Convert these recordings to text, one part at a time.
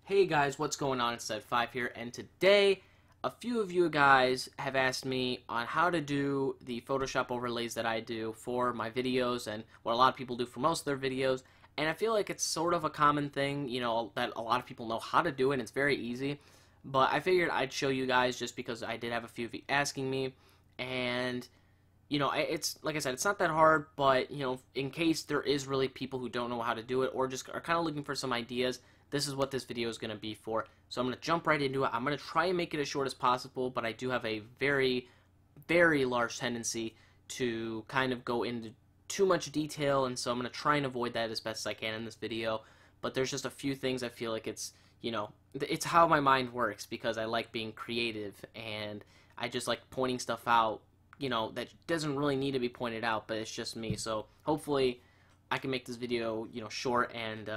Hey guys, what's going on? It's Set5 here, and today a few of you guys have asked me on how to do the Photoshop overlays that I do for my videos and what a lot of people do for most of their videos, and I feel like it's sort of a common thing, that a lot of people know how to do it, and it's very easy, but I figured I'd show you guys just because I did have a few of you asking me, and it's like I said, it's not that hard, but in case there is really people who don't know how to do it or just are kind of looking for some ideas, this is what this video is going to be for. So I'm going to jump right into it. I'm going to try and make it as short as possible, but I do have a very, very large tendency to kind of go into too much detail, and so I'm going to try and avoid that as best as I can in this video. But there's just a few things I feel like it's how my mind works, because I like being creative, and I just like pointing stuff out, that doesn't really need to be pointed out, but it's just me. So hopefully I can make this video, short and,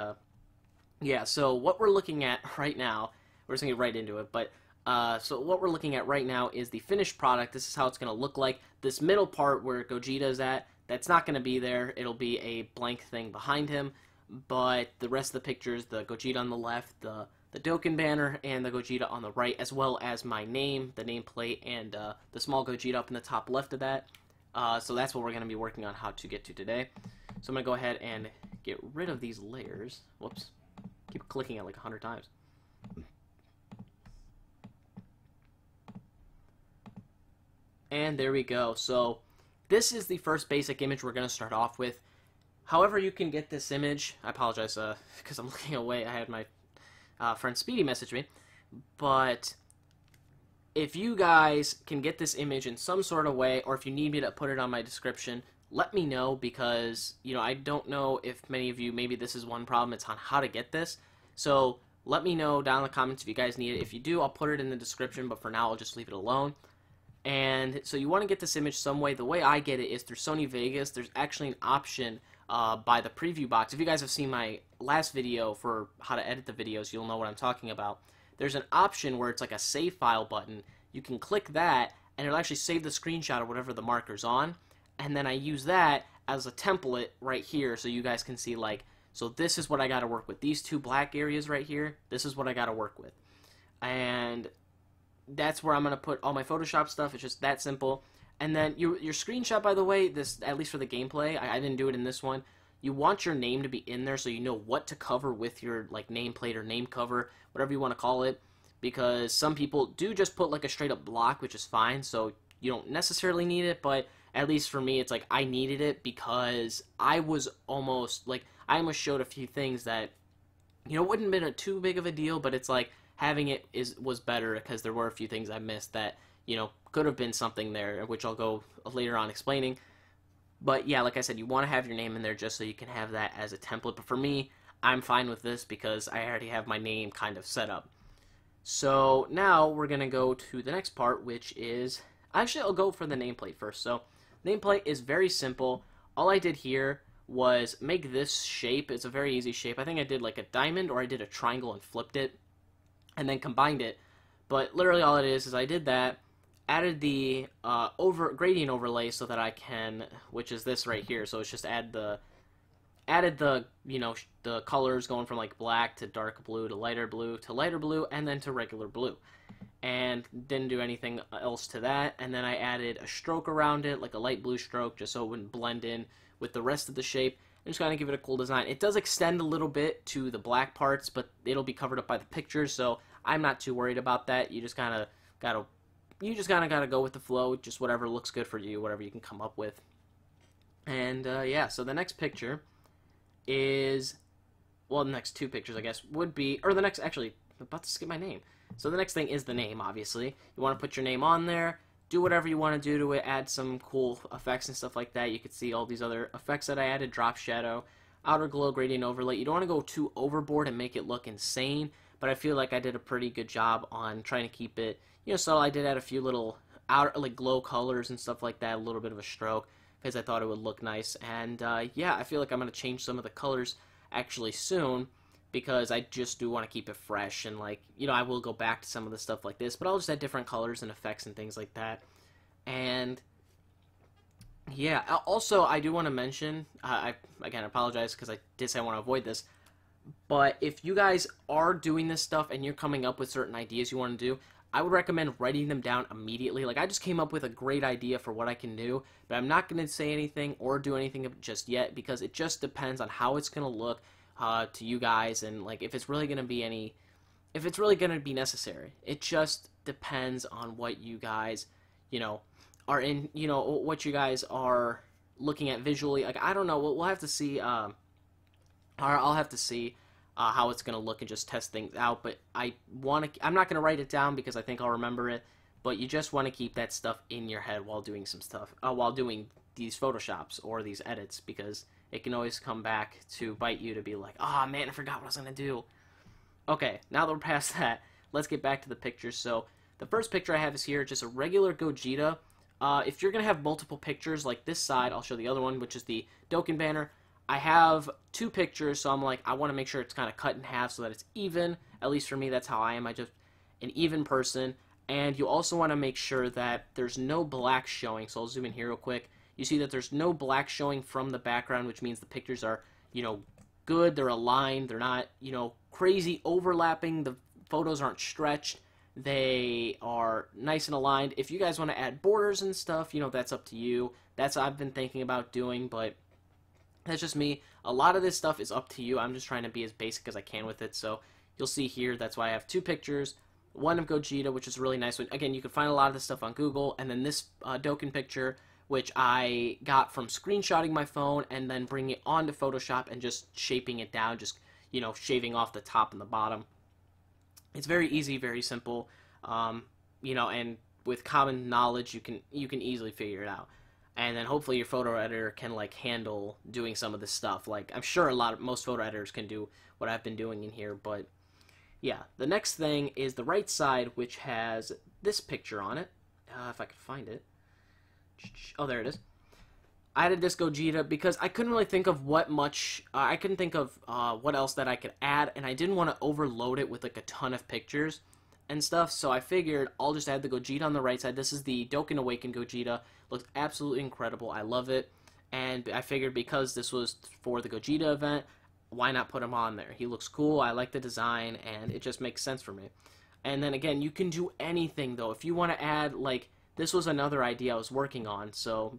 yeah, so what we're looking at right now, we're just going to get right into it, but so what we're looking at right now is the finished product. This is how it's going to look like. This middle part where Gogeta's at, that's not going to be there. It'll be a blank thing behind him, but the rest of the pictures, the Gogeta on the left, the Dokkan banner, and the Gogeta on the right, as well as my name, the nameplate, and the small Gogeta up in the top left of that. So that's what we're going to be working on how to get to today. So I'm going to go ahead and get rid of these layers. Whoops. Keep clicking it like 100 times. And there we go. So this is the first basic image we're going to start off with. However you can get this image, I apologize because I'm looking away. I had my friend Speedy message me. But if you guys can get this image in some sort of way, or if you need me to put it on my description, let me know, because I don't know if many of you, maybe this is one problem, it's on how to get this. So let me know down in the comments if you guys need it. If you do, I'll put it in the description, but for now I'll just leave it alone. And so you want to get this image some way. The way I get it is through Sony Vegas. There's actually an option by the preview box. If you guys have seen my last video for how to edit the videos, you'll know what I'm talking about. There's an option where it's like a save file button. You can click that and it'll actually save the screenshot or whatever the marker's on. And then I use that as a template right here, so you guys can see, like, so this is what I got to work with. These two black areas right here, this is what I got to work with. And that's where I'm going to put all my Photoshop stuff. It's just that simple. And then your screenshot, by the way, this, at least for the gameplay, I didn't do it in this one, you want your name to be in there so you know what to cover with your, like, nameplate or name cover, whatever you want to call it. Because some people do just put, like, a straight up block, which is fine, so you don't necessarily need it, but at least for me, it's like I needed it, because I was almost, like, I almost showed a few things that, wouldn't have been too big of a deal, but it's like having it was better, because there were a few things I missed that, could have been something there, which I'll go later on explaining. But yeah, like I said, you want to have your name in there just so you can have that as a template. But for me, I'm fine with this because I already have my name kind of set up. So now we're going to go to the next part, which is, actually I'll go for the nameplate first. So nameplate is very simple. All I did here was make this shape. It's a very easy shape. I think I did like a diamond, or I did a triangle and flipped it and then combined it. But literally all it is I did that, added the gradient overlay so that I can, which is this right here. So it's just added the the colors going from like black to dark blue to lighter blue and then to regular blue. And didn't do anything else to that. And then I added a stroke around it, like a light blue stroke, just so it wouldn't blend in with the rest of the shape, and just kind of give it a cool design. It does extend a little bit to the black parts, but it'll be covered up by the pictures, so I'm not too worried about that. You just kind of gotta go with the flow, just whatever looks good for you, whatever you can come up with. And yeah, so the next picture is, well, the next two pictures I guess would be, or the next, actually, I'm about to skip my name. So the next thing is the name, obviously. You want to put your name on there, do whatever you want to do to it, add some cool effects and stuff like that. You can see all these other effects that I added, drop shadow, outer glow, gradient overlay. You don't want to go too overboard and make it look insane, but I feel like I did a pretty good job on trying to keep it, so I did add a few little outer, like, glow colors and stuff like that, a little bit of a stroke, because I thought it would look nice. And yeah, I feel like I'm going to change some of the colors actually soon, because I just do want to keep it fresh, and, like, I will go back to some of the stuff like this, but I'll just add different colors and effects and things like that. And yeah, also I do want to mention, I again apologize because I did say I want to avoid this, But if you guys are doing this stuff and you're coming up with certain ideas you want to do, I would recommend writing them down immediately. Like, I just came up with a great idea for what I can do, but I'm not going to say anything or do anything just yet because it just depends on how it's going to look to you guys, and like if it's really going to be if it's really going to be necessary. It just depends on what you guys, are in, what you guys are looking at visually. Like, I don't know. We'll have to see. I'll have to see how it's going to look and just test things out. But I'm not going to write it down because I think I'll remember it. But you just want to keep that stuff in your head while doing some stuff, while doing these Photoshops or these edits, because it can always come back to bite you to be like, oh man, I forgot what I was going to do. Okay, now that we're past that, let's get back to the pictures. So the first picture I have is here, just a regular Gogeta. If you're going to have multiple pictures like this side, I'll show the other one, which is the Dokkan banner. I have two pictures, so I'm like, I want to make sure it's kind of cut in half so that it's even. At least for me, that's how I am. I just an even person. And you also want to make sure that there's no black showing. So I'll zoom in here real quick. You see that there's no black showing from the background, which means the pictures are, good. They're aligned. They're not, crazy overlapping. The photos aren't stretched. They are nice and aligned. If you guys want to add borders and stuff, that's up to you. That's what I've been thinking about doing, but that's just me. A lot of this stuff is up to you. I'm just trying to be as basic as I can with it. So you'll see here, that's why I have two pictures. One of Gogeta, which is a really nice one. Again, you can find a lot of this stuff on Google. And then this Dokkan picture, which I got from screenshotting my phone and then bringing it onto Photoshop and just shaping it down, just, shaving off the top and the bottom. It's very easy, very simple, and with common knowledge, you can easily figure it out. And then hopefully your photo editor can handle doing some of this stuff. Like, I'm sure most photo editors can do what I've been doing in here, but yeah. The next thing is the right side, which has this picture on it. If I could find it. Oh, there it is. I added this Gogeta because I couldn't really think of what else that I could add, and I didn't want to overload it with a ton of pictures and stuff, so I figured I'll just add the Gogeta on the right side. This is the Dokkan Awaken Gogeta. Looks absolutely incredible. I love it, and I figured because this was for the Gogeta event, why not put him on there? He looks cool. I like the design, and it just makes sense for me. And then again, you can do anything though. If you want to add, this was another idea I was working on, so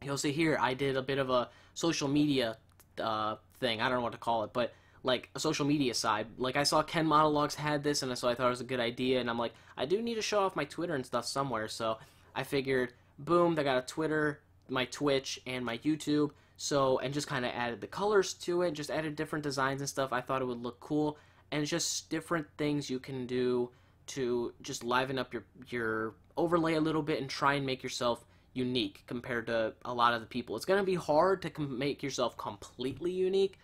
you'll see here I did a bit of a social media thing. I don't know what to call it, but a social media side. I saw Ken Monologues had this, and so I thought it was a good idea, and I'm like, I do need to show off my Twitter and stuff somewhere, so I figured, boom, I got a Twitter, my Twitch, and my YouTube, and just kind of added the colors to it, just added different designs and stuff. I thought it would look cool, and just different things you can do to just liven up your overlay a little bit and try and make yourself unique compared to a lot of the people. It's going to be hard to make yourself completely unique,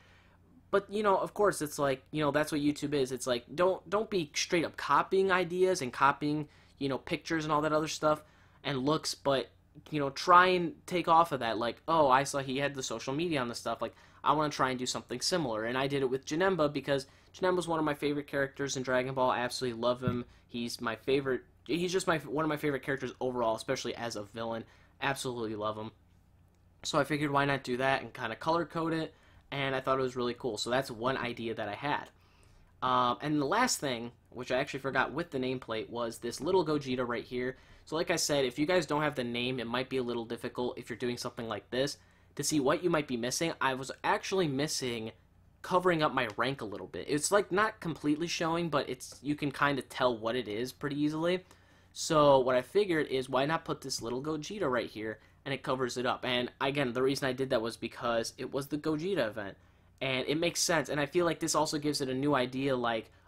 but of course it's that's what YouTube is. It's don't be straight up copying ideas and copying pictures and all that other stuff and looks, but try and take off of that. Oh, I saw he had the social media on the stuff, I want to try and do something similar. And I did it with Janemba because Janemba's one of my favorite characters in Dragon Ball. I absolutely love him. He's my favorite. He's just one of my favorite characters overall, especially as a villain. Absolutely love him. So I figured why not do that and kind of color code it, and I thought it was really cool. So that's one idea that I had. And the last thing, which I actually forgot with the nameplate, was this little Gogeta right here. So like I said, if you guys don't have the name, it might be a little difficult if you're doing something like this to see what you might be missing. I was actually missing covering up my rank a little bit. It's not completely showing, but you can kind of tell what it is pretty easily. So what I figured is why not put this little Gogeta right here, and it covers it up. And again, the reason I did that was because it was the Gogeta event, and it makes sense. And I feel like this also gives it a new idea,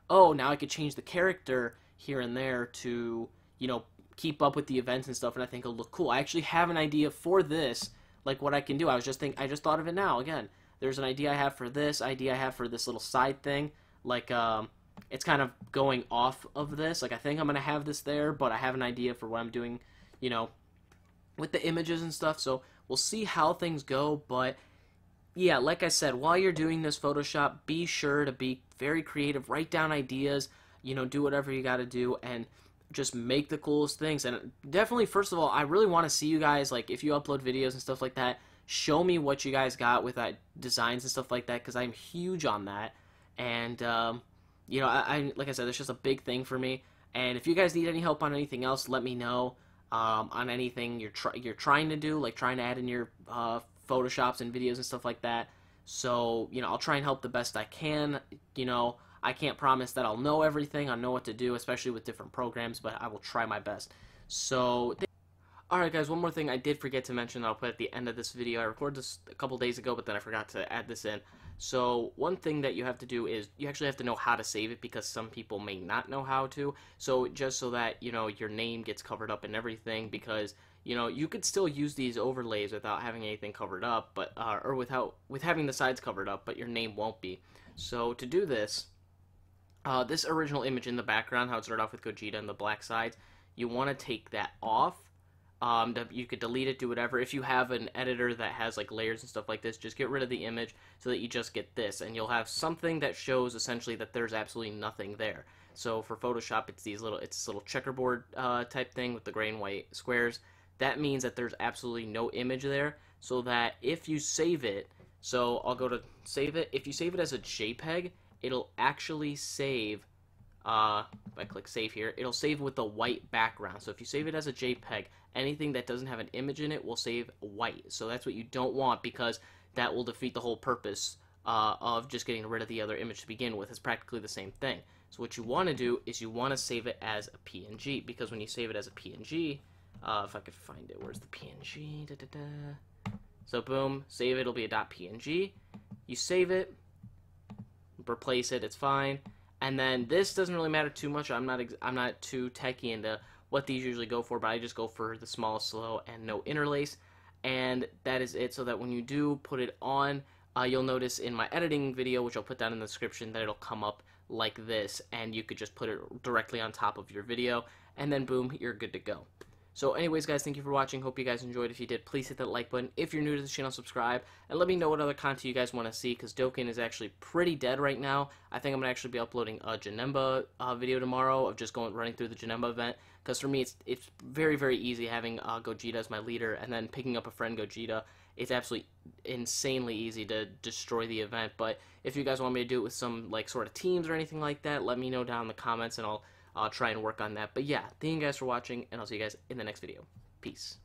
oh, now I could change the character here and there to, keep up with the events and stuff, and I think it'll look cool. I actually have an idea for this, what I can do. I just thought of it now. Again, there's an idea I have for this, little side thing, it's kind of going off of this. I think I'm going to have this there, but I have an idea for what I'm doing, with the images and stuff. So we'll see how things go. But yeah, like I said, while you're doing this Photoshop, be sure to be very creative. Write down ideas, do whatever you got to do, and just make the coolest things. And definitely, first of all, I really want to see you guys, if you upload videos and stuff like that, show me what you guys got with that designs and stuff like that, because I'm huge on that. And you know, like I said, it's just a big thing for me. And if you guys need any help on anything else, let me know. On anything you're trying to do, like trying to add in your photoshops and videos and stuff like that. So, you know, I'll try and help the best I can. You know, I can't promise that I'll know everything, I'll know what to do, especially with different programs, but I will try my best. So, alright guys, one more thing I did forget to mention that I'll put at the end of this video. I recorded this a couple days ago, but then I forgot to add this in. So one thing that you have to do is you actually have to know how to save it, because some people may not know how to. So just so that, you know, your name gets covered up and everything, because, you know, you could still use these overlays without having anything covered up, but or with having the sides covered up, but your name won't be. So to do this, this original image in the background, how it started off with Gogeta and the black sides, you want to take that off. You could delete it, do whatever. If you have an editor that has like layers and stuff like this, just get rid of the image so that you just get this, and you'll have something that shows essentially that there's absolutely nothing there. So for Photoshop, it's this little checkerboard type thing with the gray and white squares. That means that there's absolutely no image there, so that if you save it, so I'll go to save it. If you save it as a JPEG, it'll actually save. If I click save here, it'll save with the white background. So if you save it as a JPEG, anything that doesn't have an image in it will save white. So that's what you don't want, because that will defeat the whole purpose of just getting rid of the other image to begin with. It's practically the same thing. So what you want to do is you want to save it as a PNG, because when you save it as a PNG, if I could find it, where's the PNG? So boom, save it, it'll be a .png. You save it, replace it, it's fine. And then this doesn't really matter too much. I'm not too techie into what these usually go for, but I just go for the small, slow, and no interlace. And that is it, so that when you do put it on, you'll notice in my editing video, which I'll put down in the description, that it'll come up like this, and you could just put it directly on top of your video, and then boom, you're good to go. So anyways, guys, thank you for watching. Hope you guys enjoyed. If you did, please hit that like button. If you're new to the channel, subscribe. And let me know what other content you guys want to see, because Dokkan is actually pretty dead right now. I think I'm going to actually be uploading a Janemba video tomorrow of just running through the Janemba event. Because for me, it's very, very easy having Gogeta as my leader, and then picking up a friend Gogeta. It's absolutely insanely easy to destroy the event. But if you guys want me to do it with some like sort of teams or anything like that, let me know down in the comments, and I'll try and work on that. But yeah, thank you guys for watching, and I'll see you guys in the next video. Peace.